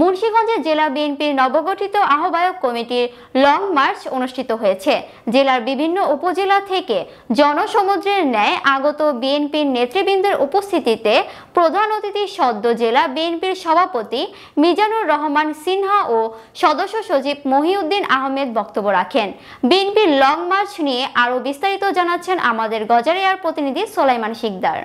মুন্সিগঞ্জে জেলা বিএনপির নবগঠিত আহ্বায়ক কমিটির লং মার্চ অনুষ্ঠিত হয়েছে। জেলার বিভিন্ন উপজেলা থেকে জনসমুদ্রের ন্যায় আগত বিএনপির নেতৃবৃন্দের উপস্থিতিতে প্রধান অতিথি সদ্য জেলা বিএনপির সভাপতি মিজানুর রহমান সিনহা ও সদস্য সচিব মহিউদ্দিন আহমেদ বক্তব্য রাখেন। বিএনপির লং মার্চ নিয়ে আরও বিস্তারিত জানাচ্ছেন আমাদের গজারিয়ার প্রতিনিধি সোলাইমান শিকদার।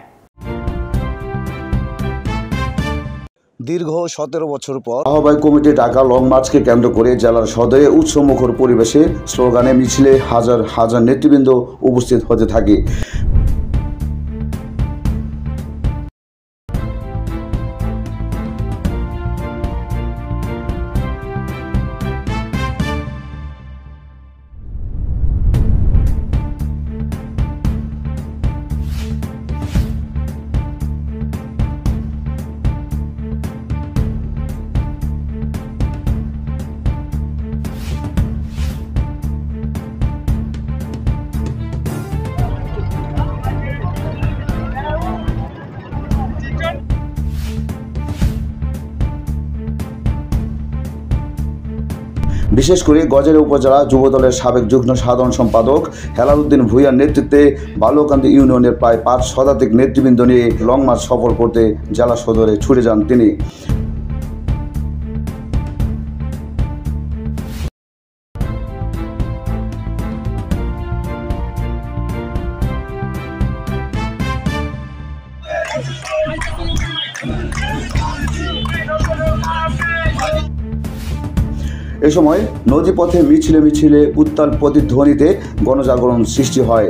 দীর্ঘ 17 বছর পর আহ্বায়ক কমিটি ডাকা লং মার্চকে কেন্দ্র করে জেলার সদরে উৎসবমুখর পরিবেশে স্লোগানে মিছিলে হাজার হাজার নেতৃবৃন্দ উপস্থিত হতে থাকে। বিশেষ করে গজারিয়া উপজেলা যুবদলের সাবেক যুগ্ম সাধারণ সম্পাদক হেলাল উদ্দিন ভূঁইয়ার নেতৃত্বে বালুকান্দি ইউনিয়নের প্রায় 5 শতাধিক নেতৃবৃন্দ নিয়ে লং মার্চ সফর করতে জেলা সদরে ছুটে যান তিনি। এ সময় নদীপথে মিছিলে মিছিলে উত্তাল প্রতিধ্বনিতে গণজাগরণ সৃষ্টি হয়।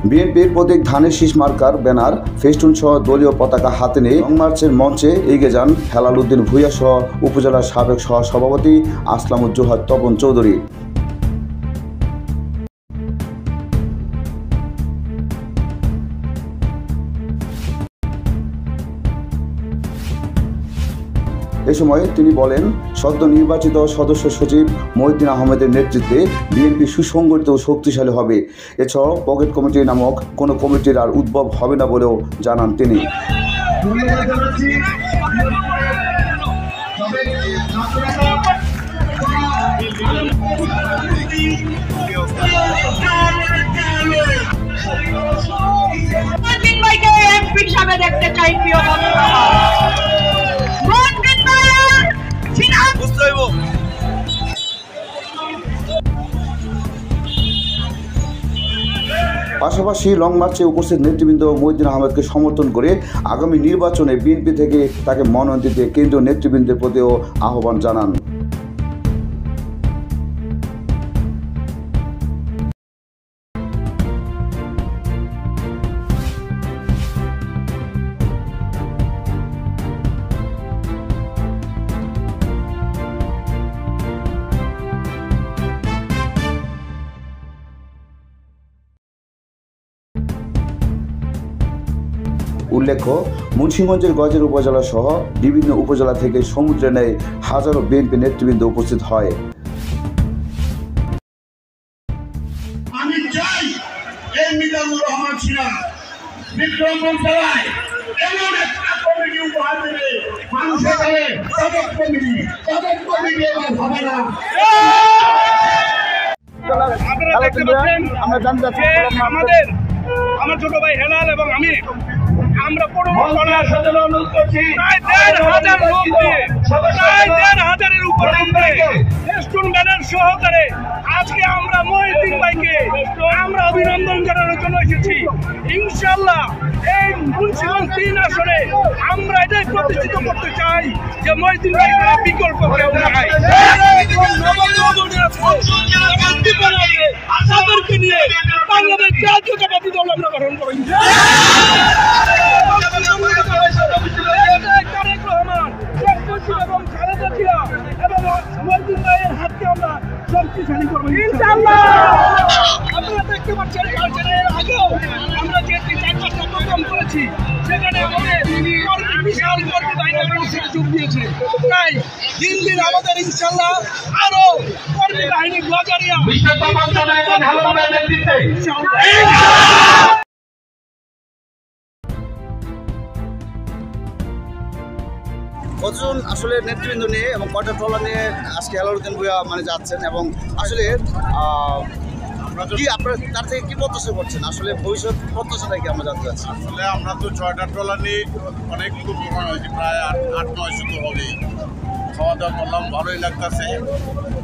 বিএনপির প্রতীক ধানের শীষ মার্কার ব্যানার ফেস্টুন সহ দলীয় পতাকা হাতে নিয়ে লং মার্চের মঞ্চে এগিয়ে যান হেলাল উদ্দিন ভূঁইয়া সহ উপজেলার সাবেক সহসভাপতি আসলামুজ্জোহা তপন চৌধুরী। এ সময় তিনি বলেন, সদ্য নির্বাচিত সদস্য সচিব মহিউদ্দিন আহমেদের নেতৃত্বে বিএনপি সুসংগঠিত ও শক্তিশালী হবে। এছাড়াও পকেট কমিটি নামক কোনো কমিটির আর উদ্ভব হবে না বলেও জানান তিনি। পাশাপাশি লং মার্চে উপস্থিত নেতৃবৃন্দ মহিউদ্দিন আহমেদকে সমর্থন করে আগামী নির্বাচনে বিএনপি থেকে তাকে মনোনয়ন দিতে কেন্দ্রীয় নেতৃবৃন্দের প্রতিও আহ্বান জানান। উল্লেখ্য, মুন্সিগঞ্জের গজারিয়া উপজেলা সহ বিভিন্ন উপজেলা থেকে সমুদ্রে নেয় হাজারো বিএনপি নেতৃবৃন্দ উপস্থিত হয়। আমি চাই এই মিজানুর রহমান সিনহা বিক্রমগঞ্জ জেলায় এমন একটা কমিটি উপহার দেবে, মানুষের কাছে পকেট কমিটি এবার হবে না। আপনারা দেখতে পাচ্ছেন আমার ছোট ভাই হেলাল এবং আমি আমরা অনুরোধ করছি প্রায় 1,500 উপরে ব্যানার সহকারে আজকে আমরা মহিউদ্দিন ভাইকে আমরা অভিনন্দন জানানোর জন্য এসেছি। ইনশাআল্লাহ এই মুন্সিগঞ্জ 3 আসনে আমরা এটাই প্রতিষ্ঠিত করতে চাই যে মহিউদ্দিন ভাই বিকল্প কেউ নাই। তাদেরকে নিয়ে বাংলাদেশ জাতীয়তাবাদী দল আমরা গঠন করি। শক্তিশালী করবো ইনশাআল্লাহ। আপনারা দেখতে পাচ্ছেন আগেও আমরা যে 4-5টা প্রোগ্রাম করেছি সেখানে আমাদের বিশাল কর্মী বাহিনী কর্মসূচি যোগ দিয়েছে। তাই দিন দিন আমাদের ইনশাল্লাহ আরো কর্মী বাহিনী গজারিয়া কতজন আসলে নেতৃবৃন্দ নিয়ে এবং কয়টা ট্রলার নিয়ে আজকে আলাউদ্দিন ভূঁইয়া মানে যাচ্ছেন এবং আসলে কি আপনারা তার থেকে কি প্রত্যাশা করছেন, আসলে ভবিষ্যৎ প্রত্যাশাটা কি আমরা জানতে চাচ্ছি? আসলে আমরা তো 6টা ট্রলার নিয়ে অনেক উপকরণ হয়েছে, প্রায় 8-900 তো হবেই। খাওয়া দাওয়া করলাম, ভালোই লাগতেছে।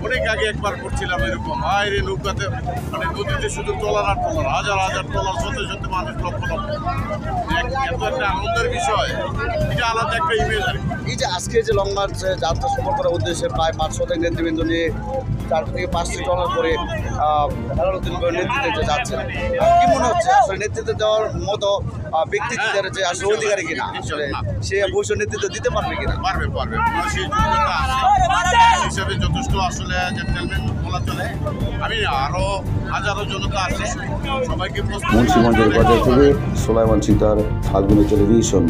অনেক আগে একবার করছিলাম এরকম বাইরে নৌকাতে, মানে নদীতে শুধু ট্রলার আর ট্রলার, হাজার হাজার ট্রলার, শত শত মানুষ, লক্ষ লক্ষ। এত একটা আনন্দের বিষয়, এটা আলাদা একটা ইমেজ আর কি। এই যে আজকে যে লং মার্চ যাত্রা সফর করার উদ্দেশ্যে প্রায় 500 নেতৃবৃন্দ নিয়ে 4 থেকে 5টি ট্রলার করে আলাউদ্দিন ভূঁইয়ার নেতৃত্বে যাচ্ছেন, কি মনে হচ্ছে আসলে নেতৃত্ব দেওয়ার মতো ব্যক্তিত্বের যে আসলে অধিকারী কিনা, আসলে সে ভবিষ্যৎ নেতৃত্ব দিতে পারবে কিনা? পারবে সেই যোগ্যতা আছে হিসাবে যথেষ্ট আসলে জেন্টেলম্যান বলা চলে। আমি আরো হাজারো জনতা আছে, সবাইকে মুন্সিগঞ্জের বাজার থেকে সোলাইমান চিতার, ফাল্গুনী টেলিভিশন।